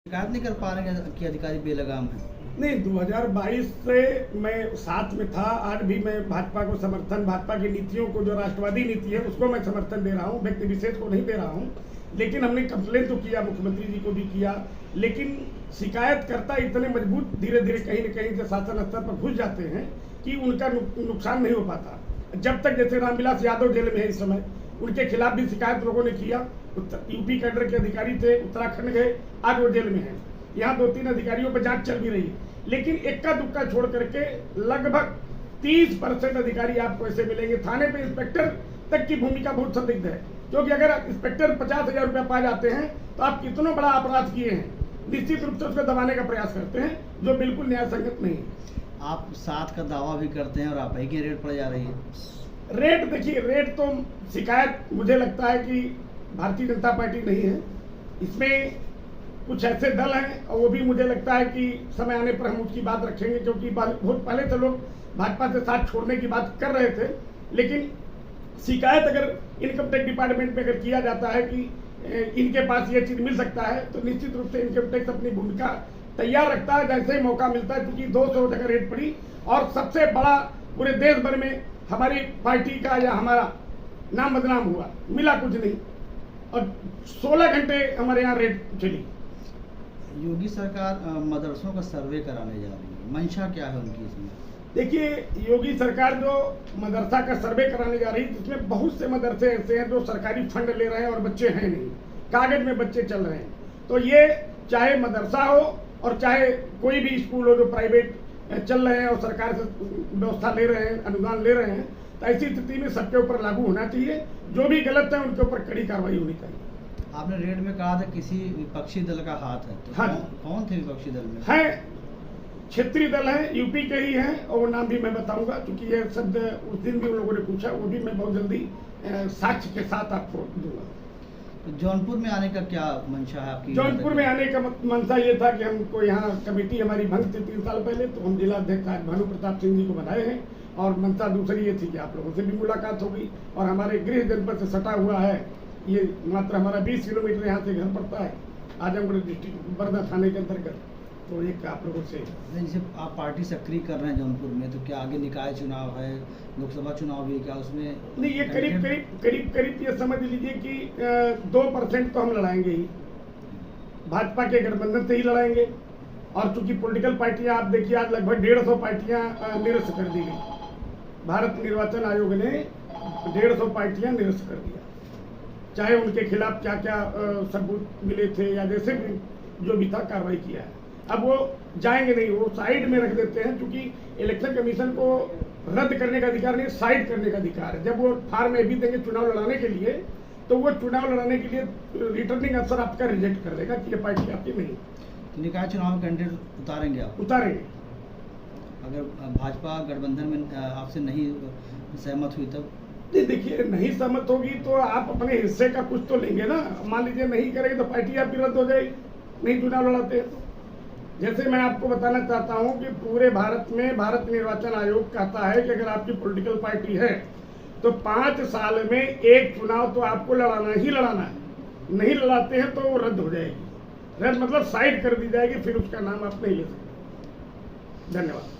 शिकायत नहीं कर पा रहे हैं कि अधिकारी बेलगाम है? नहीं, 2022 से मैं साथ में था। आज भी मैं भाजपा को समर्थन, भाजपा की नीतियों को, जो राष्ट्रवादी नीति है उसको मैं समर्थन दे रहा हूँ, व्यक्ति विशेष को नहीं दे रहा हूँ। लेकिन हमने कंप्लेन तो किया, मुख्यमंत्री जी को भी किया, लेकिन शिकायतकर्ता इतने मजबूत धीरे धीरे कहीं न कहीं से शासन स्तर पर घुस जाते हैं कि उनका नुकसान नहीं हो पाता। जब तक जैसे रामविलास यादव जेल में है इस समय, उनके खिलाफ भी शिकायत लोगों ने किया। यूपी कैडर के अधिकारी थे, उत्तराखंड गए, आज वो जेल में हैं। यहाँ 2-3 अधिकारियों पर जांच चल भी रही है। लेकिन इक्का दुक्का छोड़ करके लगभग 30% अधिकारी आपको ऐसे मिलेंगे। थाने पे इंस्पेक्टर तक की भूमिका बहुत संदिग्ध है, क्योंकि अगर इंस्पेक्टर 50,000 रुपया पा जाते हैं तो आप कितना बड़ा अपराध किए हैं, निश्चित रूप से उसको दबाने का प्रयास करते हैं, जो बिल्कुल न्याय संगत नहीं है। आप साथ का दावा भी करते हैं और आप ही की रेट पड़ जा रही है। रेट देखिए, रेट तो शिकायत मुझे लगता है कि भारतीय जनता पार्टी नहीं है, इसमें कुछ ऐसे दल हैं, और वो भी मुझे लगता है कि समय आने पर हम उसकी बात रखेंगे, क्योंकि बहुत पहले से लोग भाजपा से साथ छोड़ने की बात कर रहे थे। लेकिन शिकायत अगर इनकम टैक्स डिपार्टमेंट में अगर किया जाता है कि इनके पास ये चीज मिल सकता है, तो निश्चित रूप से इनकम टैक्स अपनी भूमिका तैयार रखता है जैसे ही मौका मिलता है। क्योंकि 200 जगह रेट पड़ी, और सबसे बड़ा पूरे देश भर में हमारी पार्टी का या हमारा नाम बदनाम हुआ, मिला कुछ नहीं, और 16 घंटे हमारे यहाँ रेट चली। योगी सरकार मदरसों का सर्वे कराने जा रही है, मंशा क्या है उनकी इसमें? देखिए, योगी सरकार जो मदरसा का सर्वे कराने जा रही है, जिसमें बहुत से मदरसे ऐसे हैं जो सरकारी फंड ले रहे हैं और बच्चे हैं नहीं, कागज में बच्चे चल रहे हैं। तो ये चाहे मदरसा हो और चाहे कोई भी स्कूल हो जो प्राइवेट चल रहे हैं और सरकार से व्यवस्था ले रहे हैं, अनुदान ले रहे हैं, तो ऐसी स्थिति में सबके ऊपर लागू होना चाहिए। जो भी गलत है उनके ऊपर कड़ी कार्रवाई होनी चाहिए। आपने रेड में कहा था किसी विपक्षी दल का हाथ है, तो हाँ, कौन थे विपक्षी दल में? है क्षेत्रीय दल है, यूपी के ही हैं, और वो नाम भी मैं बताऊंगा, क्योंकि ये शब्द उस दिन भी उन लोगों ने पूछा, वो भी मैं बहुत जल्दी साक्ष्य के साथ आपको दूंगा। तो जौनपुर में आने का क्या मंशा है आपकी? जौनपुर में आने का मंशा ये था कि हमको यहाँ कमेटी हमारी भंग थी 3 साल पहले, तो हम जिलाध्यक्ष आज भानु प्रताप सिंह जी को बनाए हैं। और मंशा दूसरी ये थी कि आप लोगों से भी मुलाकात होगी, और हमारे गृह जनपद से सटा हुआ है, ये मात्र हमारा 20 किलोमीटर यहाँ से घर पड़ता है, आजमगढ़ डिस्ट्रिक्ट बरदा थाने के अंतर्गत। तो एक आप लोगों से जैसे आप पार्टी सक्रिय कर रहे हैं जौनपुर में, तो क्या आगे निकाय चुनाव है, लोकसभा चुनाव भी, क्या उसमें नहीं? ये करीब ये समझ लीजिए कि 2% तो हम लड़ाएंगे ही, भाजपा के गठबंधन से ही लड़ाएंगे। और चूंकि पॉलिटिकल पार्टियां आप देखिए, आज लगभग 150 पार्टियां निरस्त कर दी गई। भारत निर्वाचन आयोग ने 150 पार्टियां निरस्त कर दिया, चाहे उनके खिलाफ क्या क्या सबूत मिले थे या जैसे भी जो भी था कार्रवाई किया है। अब वो जाएंगे नहीं, वो साइड में रख देते हैं, क्योंकि इलेक्शन कमीशन को रद्द करने का अधिकार नहीं, साइड करने का अधिकार है। जब वो फार्म में भी देंगे चुनाव लड़ाने के लिए, तो वो चुनाव लड़ाने के लिए रिटर्निंग अफसर आपका रिजेक्ट कर देगा कि ये पार्टी आपकी नहीं। तो निकाय चुनाव में कैंडिडेट उतारेंगे आप? उतारेंगे। अगर भाजपा गठबंधन में आपसे नहीं सहमत हुई तब? देखिए, नहीं सहमत होगी तो आप अपने हिस्से का कुछ तो लेंगे ना। मान लीजिए नहीं करेंगे तो पार्टी आपकी रद्द हो जाएगी, नहीं चुनाव लड़ाते हैं तो। जैसे मैं आपको बताना चाहता हूं कि पूरे भारत में भारत निर्वाचन आयोग कहता है कि अगर आपकी पॉलिटिकल पार्टी है तो 5 साल में एक चुनाव तो आपको लड़ाना ही लड़ाना है। नहीं लड़ाते हैं तो वो रद्द हो जाएगी। रद्द मतलब साइड कर दी जाएगी, फिर उसका नाम आप नहीं ले सकते। धन्यवाद।